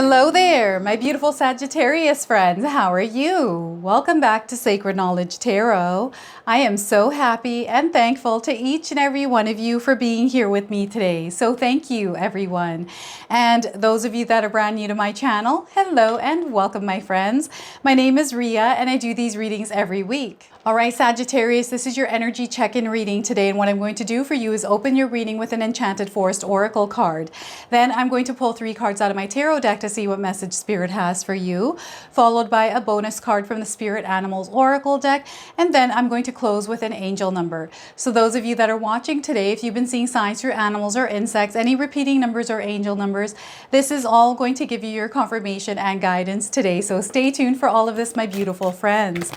Hello there, my beautiful Sagittarius friends. How are you? Welcome back to Sacred Knowledge Tarot. I am so happy and thankful to each and every one of you for being here with me today. So thank you, everyone. And those of you that are brand new to my channel, hello and welcome, my friends. My name is Ria and I do these readings every week. All right, Sagittarius, this is your energy check-in reading today. And what I'm going to do for you is open your reading with an Enchanted Forest Oracle card. Then I'm going to pull 3 cards out of my tarot deck to see what message Spirit has for you, followed by a bonus card from the Spirit Animals Oracle deck. And then I'm going to close with an angel number. So those of you that are watching today, if you've been seeing signs through animals or insects, any repeating numbers or angel numbers, this is all going to give you your confirmation and guidance today. So stay tuned for all of this, my beautiful friends.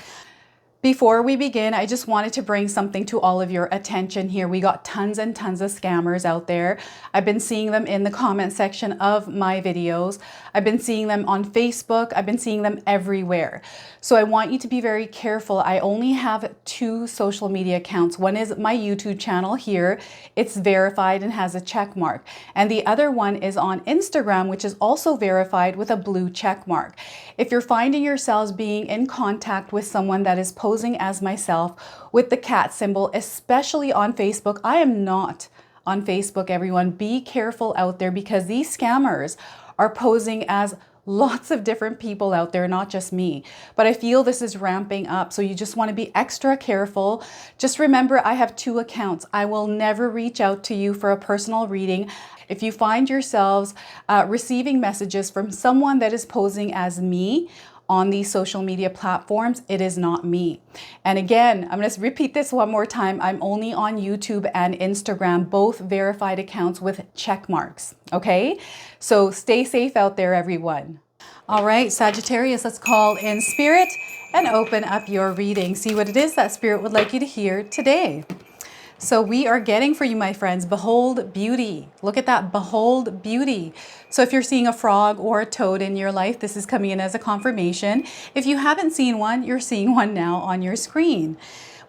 Before we begin, I just wanted to bring something to all of your attention here. We got tons and tons of scammers out there. I've been seeing them in the comment section of my videos. I've been seeing them on Facebook. I've been seeing them everywhere. So I want you to be very careful. I only have 2 social media accounts. One is my YouTube channel here. It's verified and has a check mark. And the other one is on Instagram, which is also verified with a blue check mark. If you're finding yourselves being in contact with someone that is posing as myself with the cat symbol, especially on Facebook, I am not on Facebook, everyone. Be careful out there because these scammers are posing as lots of different people out there, not just me. But I feel this is ramping up. So you just want to be extra careful. Just remember, I have 2 accounts. I will never reach out to you for a personal reading. If you find yourselves receiving messages from someone that is posing as me on these social media platforms, it is not me. And again, I'm going to repeat this one more time. I'm only on YouTube and Instagram, both verified accounts with check marks. Okay, so stay safe out there, everyone. All right, Sagittarius, let's call in Spirit and open up your reading. See what it is that Spirit would like you to hear today. So we are getting for you, my friends, behold beauty. Look at that, behold beauty. So if you're seeing a frog or a toad in your life, this is coming in as a confirmation. If you haven't seen one, you're seeing one now on your screen.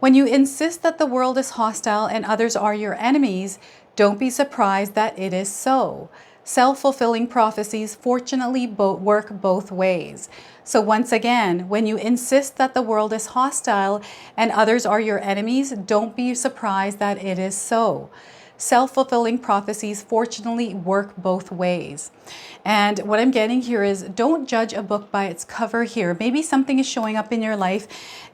When you insist that the world is hostile and others are your enemies, don't be surprised that it is so. Self-fulfilling prophecies fortunately work both ways. So once again, when you insist that the world is hostile and others are your enemies, don't be surprised that it is so. Self-fulfilling prophecies fortunately work both ways. And what I'm getting here is don't judge a book by its cover here. Maybe something is showing up in your life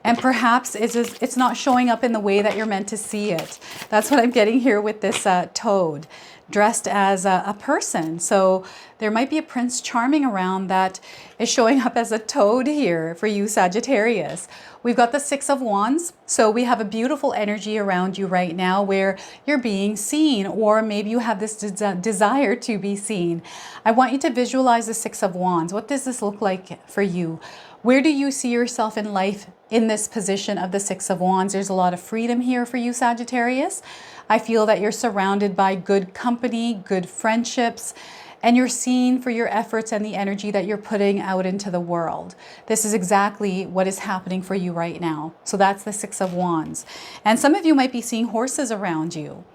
and perhaps it's not showing up in the way that you're meant to see it. That's what I'm getting here with this toad dressed as a person. So there might be a Prince Charming around that is showing up as a toad here for you, Sagittarius. We've got the 6 of Wands. So we have a beautiful energy around you right now where you're being seen, or maybe you have this desire to be seen. I want you to visualize the 6 of Wands. What does this look like for you? Where do you see yourself in life in this position of the 6 of Wands? There's a lot of freedom here for you, Sagittarius. I feel that you're surrounded by good company, good friendships, and you're seen for your efforts and the energy that you're putting out into the world. This is exactly what is happening for you right now. So that's the 6 of Wands. And some of you might be seeing horses around you.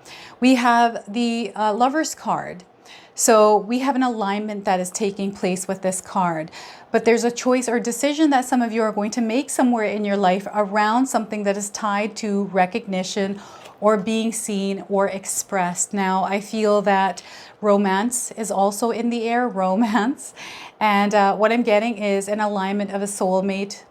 We have the Lover's card. So we have an alignment that is taking place with this card, but there's a choice or decision that some of you are going to make somewhere in your life around something that is tied to recognition or being seen or expressed. Now, I feel that romance is also in the air, romance. And what I'm getting is an alignment of a soulmate,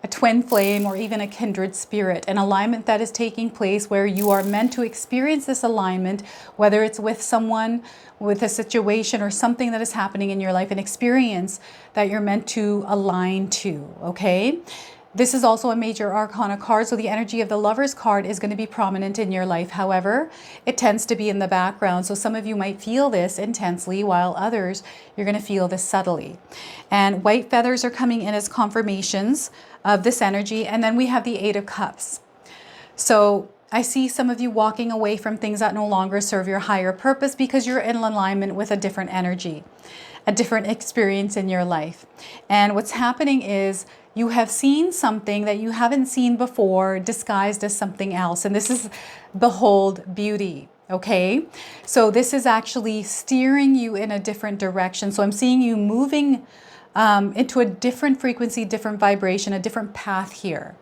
a twin flame, or even a kindred spirit, an alignment that is taking place where you are meant to experience this alignment, whether it's with someone, with a situation, or something that is happening in your life, an experience that you're meant to align to, okay? This is also a major arcana card, so the energy of the Lover's card is going to be prominent in your life. However, it tends to be in the background, so some of you might feel this intensely, while others, you're going to feel this subtly. And white feathers are coming in as confirmations of this energy, and then we have the 8 of Cups. So I see some of you walking away from things that no longer serve your higher purpose because you're in alignment with a different energy, a different experience in your life. And what's happening is you have seen something that you haven't seen before disguised as something else. And this is behold beauty. okay? So this is actually steering you in a different direction. So I'm seeing you moving into a different frequency, different vibration, a different path here.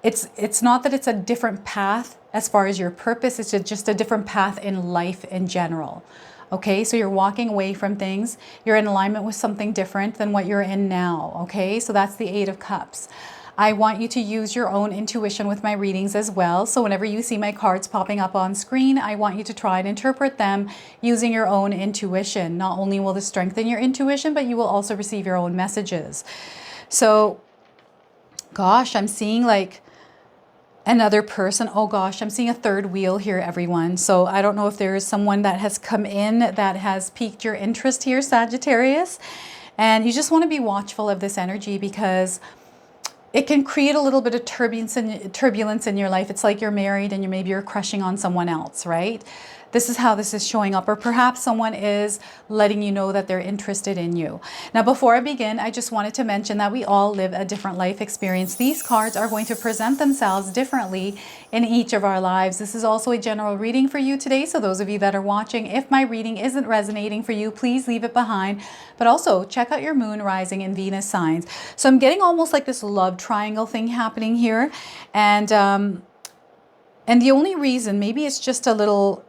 It's not that it's a different path as far as your purpose, it's just a different path in life in general. Okay, so you're walking away from things, you're in alignment with something different than what you're in now. Okay, so that's the Eight of Cups. I want you to use your own intuition with my readings as well. So whenever you see my cards popping up on screen, I want you to try and interpret them using your own intuition. Not only will this strengthen your intuition, but you will also receive your own messages. So, gosh, I'm seeing like another person. Oh gosh, I'm seeing a third wheel here, everyone. So I don't know if there is someone that has come in that has piqued your interest here, Sagittarius. And you just want to be watchful of this energy because it can create a little bit of turbulence in your life. It's like you're married and maybe you're crushing on someone else, right? This is how this is showing up. Or perhaps someone is letting you know that they're interested in you. Now, before I begin, I just wanted to mention that we all live a different life experience. These cards are going to present themselves differently in each of our lives. This is also a general reading for you today. So those of you that are watching, if my reading isn't resonating for you, please leave it behind. But also check out your moon, rising, and Venus signs. So I'm getting almost like this love triangle thing happening here. And the only reason, maybe it's just a little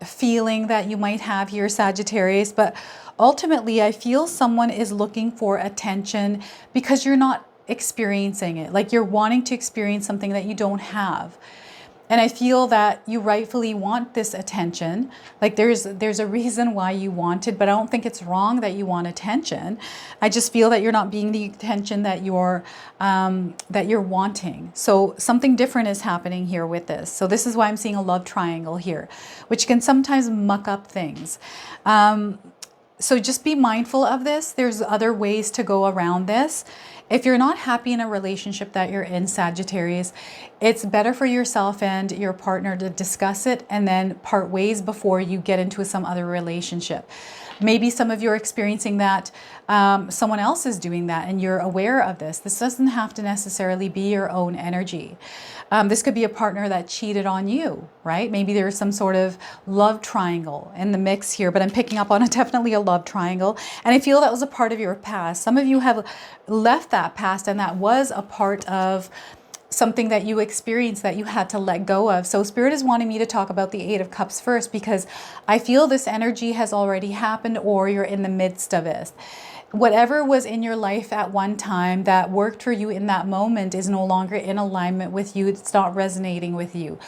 feeling that you might have here, Sagittarius, but ultimately I feel someone is looking for attention because you're not experiencing it. Like you're wanting to experience something that you don't have. And I feel that you rightfully want this attention. Like there's a reason why you want it, but I don't think it's wrong that you want attention. I just feel that you're not being the attention that you're wanting. So something different is happening here with this. So this is why I'm seeing a love triangle here, which can sometimes muck up things. So just be mindful of this. There's other ways to go around this. If you're not happy in a relationship that you're in, Sagittarius, it's better for yourself and your partner to discuss it and then part ways before you get into some other relationship. Maybe some of you are experiencing that someone else is doing that and you're aware of this. This doesn't have to necessarily be your own energy. This could be a partner that cheated on you, right? Maybe there's some sort of love triangle in the mix here, but I'm picking up on definitely a love triangle. And I feel that was a part of your past. Some of you have left that past and that was a part of something that you experienced that you had to let go of. So Spirit is wanting me to talk about the Eight of Cups first because I feel this energy has already happened or you're in the midst of it. Whatever was in your life at one time that worked for you in that moment is no longer in alignment with you. It's not resonating with you.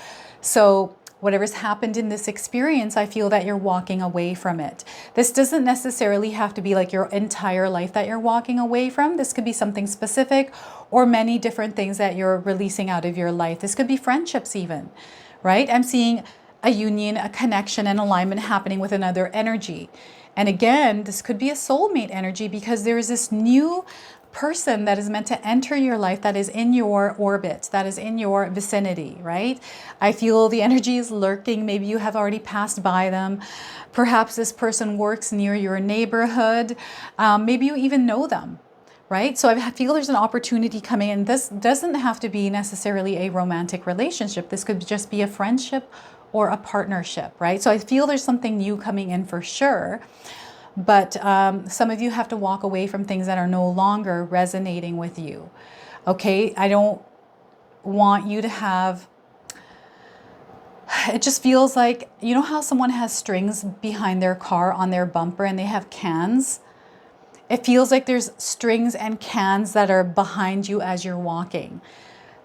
So whatever's happened in this experience, I feel that you're walking away from it. This doesn't necessarily have to be like your entire life that you're walking away from. This could be something specific or many different things that you're releasing out of your life. This could be friendships even, right? I'm seeing a union, a connection, and alignment happening with another energy. And again, this could be a soulmate energy because there is this new person that is meant to enter your life that is in your orbit, that is in your vicinity, right? I feel the energy is lurking. Maybe you have already passed by them. Perhaps this person works near your neighborhood. Maybe you even know them, right? So I feel there's an opportunity coming in. This doesn't have to be necessarily a romantic relationship. This could just be a friendship or a partnership, right? So I feel there's something new coming in for sure. But some of you have to walk away from things that are no longer resonating with you. Okay, I don't want you to have, it just feels like, you know how someone has strings behind their car on their bumper and they have cans? It feels like there's strings and cans that are behind you as you're walking.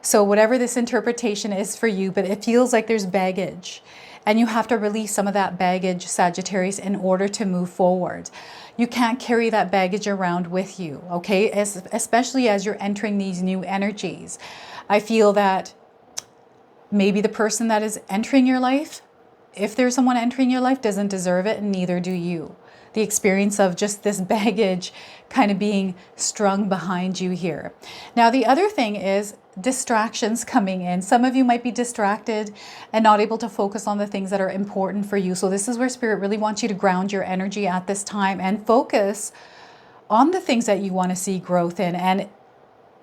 So whatever this interpretation is for you, but it feels like there's baggage. And you have to release some of that baggage, Sagittarius, in order to move forward. You can't carry that baggage around with you, okay? Especially as you're entering these new energies. I feel that maybe the person that is entering your life, if there's someone entering your life, doesn't deserve it, and neither do you. The experience of just this baggage kind of being strung behind you here. Now, the other thing is distractions coming in. Some of you might be distracted and not able to focus on the things that are important for you. So this is where Spirit really wants you to ground your energy at this time and focus on the things that you want to see growth in. And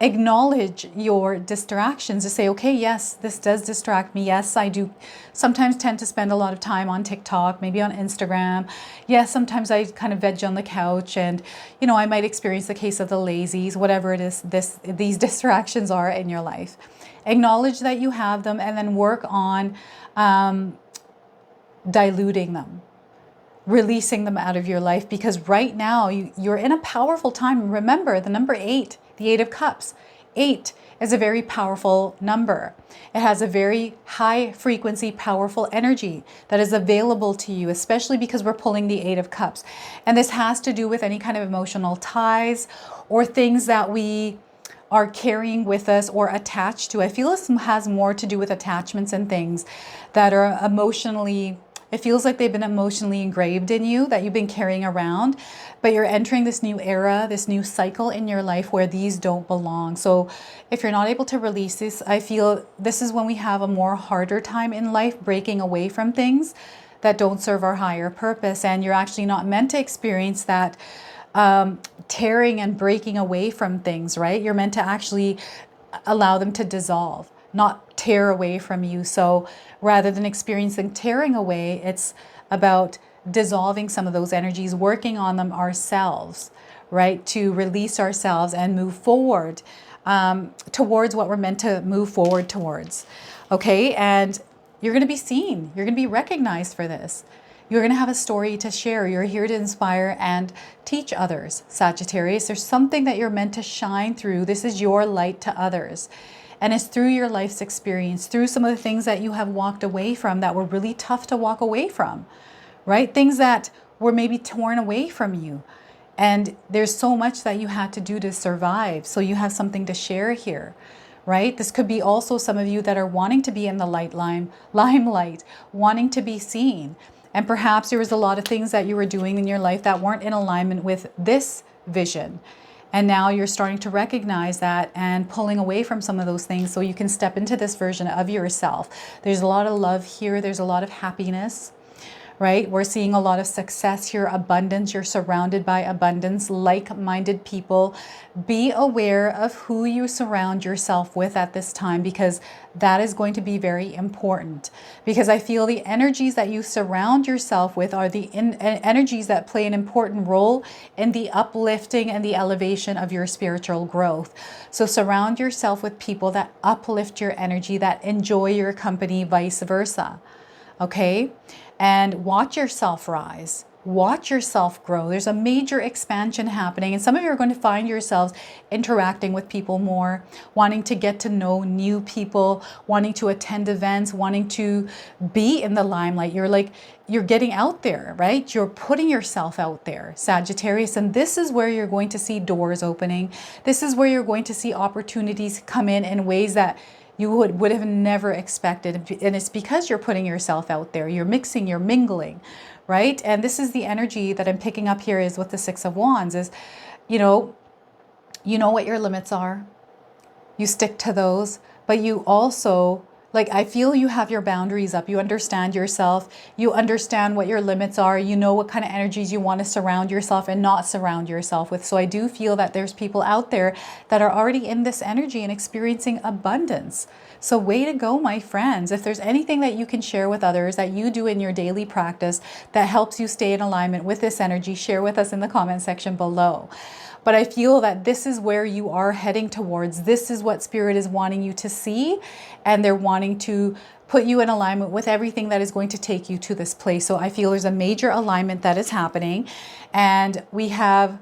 acknowledge your distractions to say, okay, yes, this does distract me. Yes, I do sometimes tend to spend a lot of time on TikTok, maybe on Instagram. Yes, sometimes I kind of veg on the couch, and I might experience the case of the lazies, whatever it is these distractions are in your life. Acknowledge that you have them, and then work on diluting them, releasing them out of your life, because right now you're in a powerful time. Remember the number 8, the 8 of Cups. 8 is a very powerful number. It has a very high frequency, powerful energy that is available to you, especially because we're pulling the 8 of Cups. And this has to do with any kind of emotional ties or things that we are carrying with us or attached to. I feel this has more to do with attachments and things that are emotionally, it feels like they've been emotionally engraved in you, that you've been carrying around, but you're entering this new era, this new cycle in your life where these don't belong. So if you're not able to release this, I feel this is when we have a more harder time in life, breaking away from things that don't serve our higher purpose. And you're actually not meant to experience that tearing and breaking away from things, right? You're meant to actually allow them to dissolve, not tear away from you. So rather than experiencing tearing away, it's about dissolving some of those energies, working on them ourselves, right? To release ourselves and move forward towards what we're meant to move forward towards. Okay. And you're going to be seen. You're going to be recognized for this. You're going to have a story to share. You're here to inspire and teach others, Sagittarius. There's something that you're meant to shine through. This is your light to others. And it's through your life's experience, through some of the things that you have walked away from that were really tough to walk away from, right? Things that were maybe torn away from you. And there's so much that you had to do to survive. So you have something to share here, right? This could be also some of you that are wanting to be in the limelight, wanting to be seen. And perhaps there was a lot of things that you were doing in your life that weren't in alignment with this vision. And now you're starting to recognize that and pulling away from some of those things so you can step into this version of yourself. There's a lot of love here. There's a lot of happiness, right? We're seeing a lot of success here, abundance. You're surrounded by abundance, like-minded people. Be aware of who you surround yourself with at this time, because that is going to be very important. Because I feel the energies that you surround yourself with are the energies that play an important role in the uplifting and the elevation of your spiritual growth. So surround yourself with people that uplift your energy, that enjoy your company, vice versa. Okay? And watch yourself rise. Watch yourself grow. There's a major expansion happening, and some of you are going to find yourselves interacting with people more, wanting to get to know new people, wanting to attend events, wanting to be in the limelight. You're getting out there, right? You're putting yourself out there, Sagittarius, and this is where you're going to see doors opening. This is where you're going to see opportunities come in ways that you would have never expected. And it's because you're putting yourself out there. You're mixing, you're mingling, right? And this is the energy that I'm picking up here is with the 6 of Wands is, you know what your limits are. You stick to those, but you also, I feel you have your boundaries up. You understand yourself. You understand what your limits are. You know what kind of energies you want to surround yourself and not surround yourself with. So I do feel that there's people out there that are already in this energy and experiencing abundance. So way to go, my friends. If there's anything that you can share with others that you do in your daily practice that helps you stay in alignment with this energy, share with us in the comment section below. But I feel that this is where you are heading towards. This is what Spirit is wanting you to see. And they're wanting to put you in alignment with everything that is going to take you to this place. So I feel there's a major alignment that is happening. And we have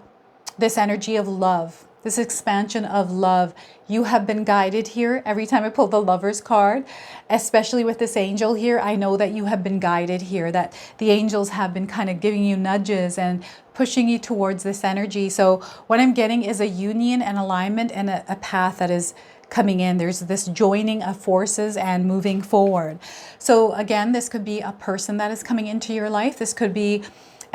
this energy of love, this expansion of love. You have been guided here. Every time I pull the Lovers card, especially with this angel here, I know that you have been guided here, that the angels have been kind of giving you nudges and pushing you towards this energy. So what I'm getting is a union and alignment and a path that is coming in. There's this joining of forces and moving forward. So again, this could be a person that is coming into your life. This could be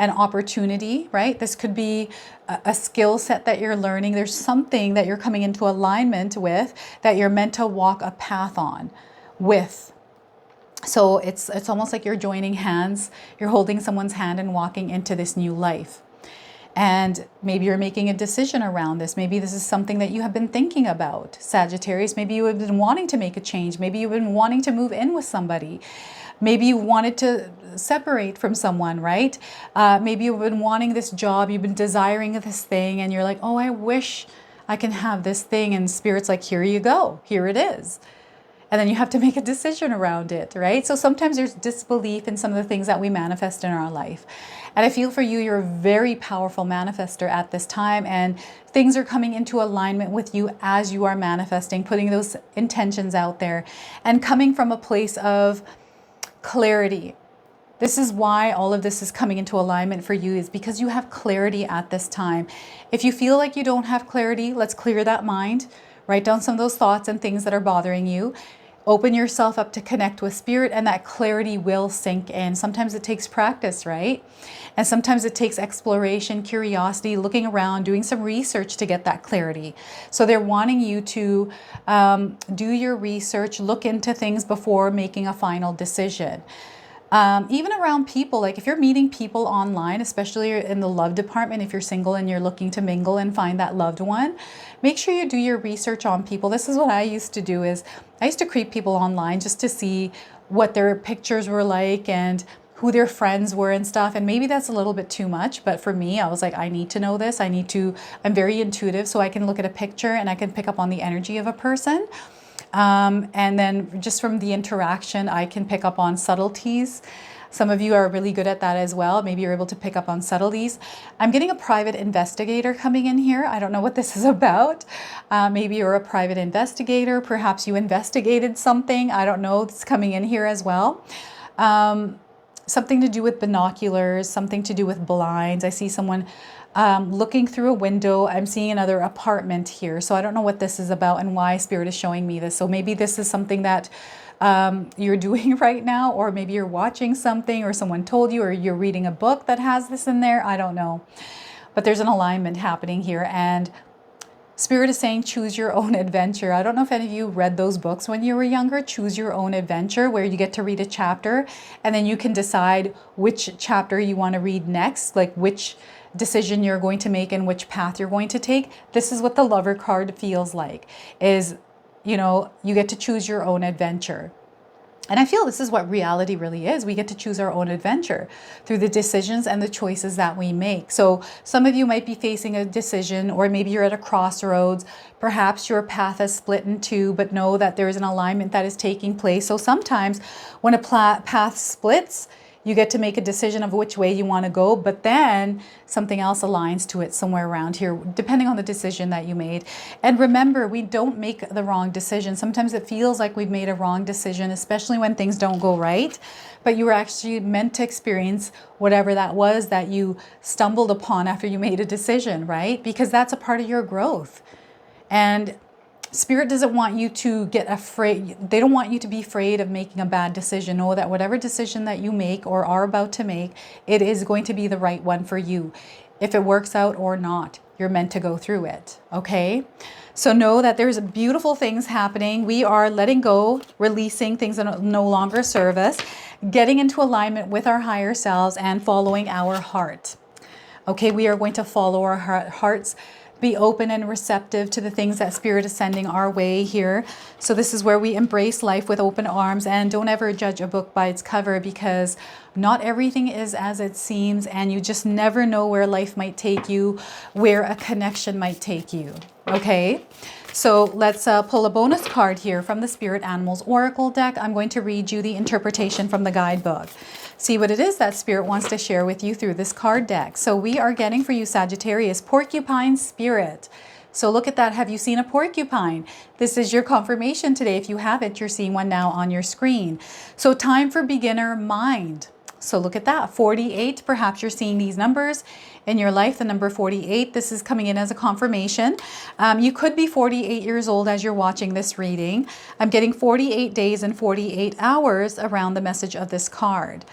an opportunity, right? This could be a skill set that you're learning. There's something that you're coming into alignment with that you're meant to walk a path on with. So it's almost like you're joining hands. You're holding someone's hand and walking into this new life. And maybe you're making a decision around this. Maybe this is something that you have been thinking about, Sagittarius. Maybe you have been wanting to make a change. Maybe you've been wanting to move in with somebody. Maybe you wanted to separate from someone, right? Maybe you've been wanting this job. You've been desiring this thing and you're like, oh, I wish I can have this thing. And Spirit's like, here you go. Here it is. And then you have to make a decision around it, right? So sometimes there's disbelief in some of the things that we manifest in our life. And I feel for you, you're a very powerful manifester at this time, and things are coming into alignment with you as you are manifesting, putting those intentions out there and coming from a place of clarity. This is why all of this is coming into alignment for you, is because you have clarity at this time. If you feel like you don't have clarity, let's clear that mind. Write down some of those thoughts and things that are bothering you. Open yourself up to connect with Spirit, and that clarity will sink in. Sometimes it takes practice, right? And sometimes it takes exploration, curiosity, looking around, doing some research to get that clarity. So they're wanting you to do your research, look into things before making a final decision. Even around people, like if you're meeting people online, especially in the love department, if you're single and you're looking to mingle and find that loved one, make sure you do your research on people. This is what I used to do, is I used to creep people online just to see what their pictures were like and who their friends were and stuff. And maybe that's a little bit too much, but for me, I was like, I need to know this. I'm very intuitive, so I can look at a picture and I can pick up on the energy of a person. And then just from the interaction, I can pick up on subtleties. Some of you are really good at that as well. Maybe you're able to pick up on subtleties. I'm getting a private investigator coming in here. I don't know what this is about. Maybe you're a private investigator. Perhaps you investigated something. I don't know. It's coming in here as well. Something to do with binoculars, something to do with blinds. I see someone looking through a window. I'm seeing another apartment here. So I don't know what this is about and why Spirit is showing me this. So maybe this is something that you're doing right now, or maybe you're watching something or someone told you, or you're reading a book that has this in there. I don't know. But there's an alignment happening here, and Spirit is saying choose your own adventure. I don't know if any of you read those books when you were younger, Choose Your Own Adventure, where you get to read a chapter and then you can decide which chapter you want to read next, like which decision you're going to make and which path you're going to take. This is what the Lover card feels like, is, you know, you get to choose your own adventure. And I feel this is what reality really is. We get to choose our own adventure through the decisions and the choices that we make. So some of you might be facing a decision, or maybe you're at a crossroads. Perhaps your path is split in two, but know that there is an alignment that is taking place. So sometimes when a path splits, you get to make a decision of which way you want to go, but then something else aligns to it somewhere around here, depending on the decision that you made. And remember, we don't make the wrong decision. Sometimes it feels like we've made a wrong decision, especially when things don't go right, but you were actually meant to experience whatever that was that you stumbled upon after you made a decision, right? Because that's a part of your growth. And Spirit doesn't want you to get afraid. They don't want you to be afraid of making a bad decision. Know that whatever decision that you make or are about to make, it is going to be the right one for you. If it works out or not, you're meant to go through it. Okay? So know that there's beautiful things happening. We are letting go, releasing things that no longer serve us, getting into alignment with our higher selves and following our heart. Okay? We are going to follow our hearts. Be open and receptive to the things that Spirit is sending our way here. So this is where we embrace life with open arms, and don't ever judge a book by its cover, because not everything is as it seems, and you just never know where life might take you, where a connection might take you. Okay? So let's pull a bonus card here from the Spirit Animals Oracle deck. I'm going to read you the interpretation from the guidebook. See what it is that Spirit wants to share with you through this card deck. So we are getting for you, Sagittarius, Porcupine Spirit. So look at that. Have you seen a porcupine? This is your confirmation today. If you haven't, you're seeing one now on your screen. So time for beginner mind. So look at that, 48. Perhaps you're seeing these numbers in your life, the number 48. This is coming in as a confirmation. You could be 48 years old as you're watching this reading. I'm getting 48 days and 48 hours around the message of this card.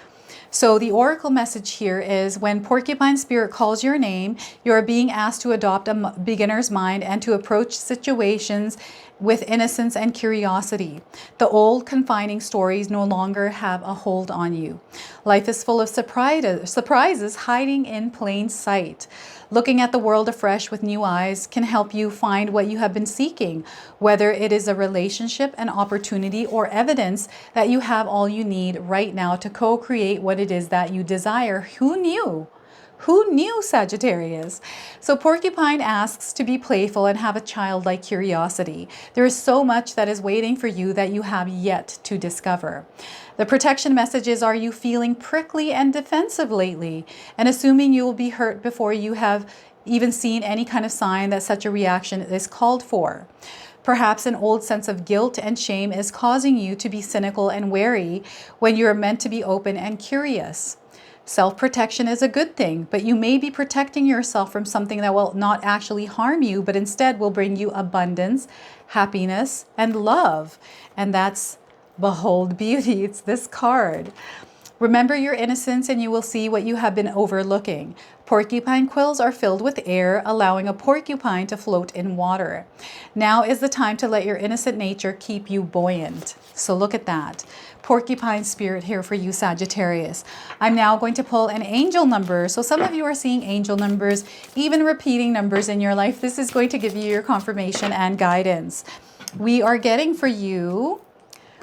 So the oracle message here is, when Porcupine Spirit calls your name, you are being asked to adopt a beginner's mind and to approach situations with innocence and curiosity. The old confining stories no longer have a hold on you. Life is full of surprises hiding in plain sight. Looking at the world afresh with new eyes can help you find what you have been seeking, whether it is a relationship, an opportunity, or evidence that you have all you need right now to co-create what it is that you desire. Who knew? Who knew, Sagittarius? So Porcupine asks to be playful and have a childlike curiosity. There is so much that is waiting for you that you have yet to discover. The protection messages are you feeling prickly and defensive lately, and assuming you will be hurt before you have even seen any kind of sign that such a reaction is called for. Perhaps an old sense of guilt and shame is causing you to be cynical and wary when you are meant to be open and curious. Self-protection is a good thing, but you may be protecting yourself from something that will not actually harm you, but instead will bring you abundance, happiness, and love. And that's Behold Beauty. It's this card. Remember your innocence and you will see what you have been overlooking. Porcupine quills are filled with air, allowing a porcupine to float in water. Now is the time to let your innocent nature keep you buoyant. So look at that. Porcupine spirit here for you, Sagittarius. I'm now going to pull an angel number. So some of you are seeing angel numbers, even repeating numbers in your life. This is going to give you your confirmation and guidance. We are getting for you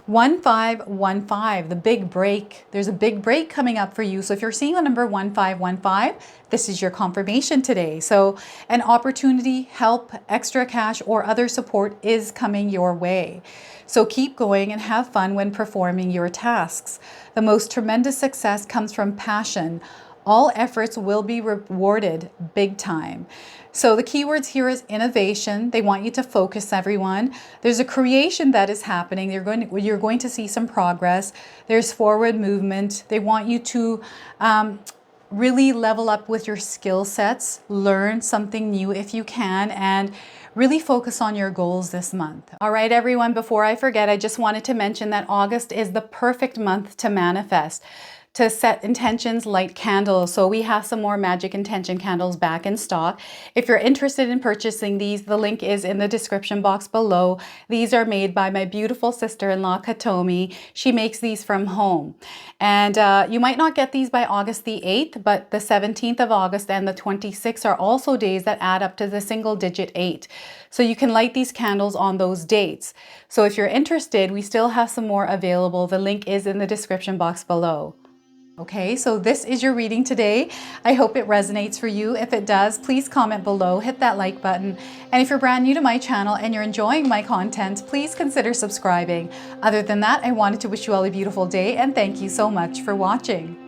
1515, the big break. There's a big break coming up for you. So if you're seeing the number 1515, this is your confirmation today. So an opportunity, help, extra cash, or other support is coming your way. So keep going and have fun when performing your tasks. The most tremendous success comes from passion. All efforts will be rewarded big time. So the keywords here is innovation. They want you to focus, everyone. There's a creation that is happening. You're going to see some progress. There's forward movement. They want you to really level up with your skill sets, learn something new if you can, and really focus on your goals this month. All right, everyone, before I forget, I just wanted to mention that August is the perfect month to manifest, to set intentions, light candles. So we have some more magic intention candles back in stock. If you're interested in purchasing these, the link is in the description box below. These are made by my beautiful sister-in-law, Katomi. She makes these from home. And you might not get these by August the 8th, but the 17th of August and the 26th are also days that add up to the single digit 8. So you can light these candles on those dates. So if you're interested, we still have some more available. The link is in the description box below. Okay, so this is your reading today. I hope it resonates for you. If it does, please comment below, hit that like button. And if you're brand new to my channel and you're enjoying my content, please consider subscribing. Other than that, I wanted to wish you all a beautiful day and thank you so much for watching.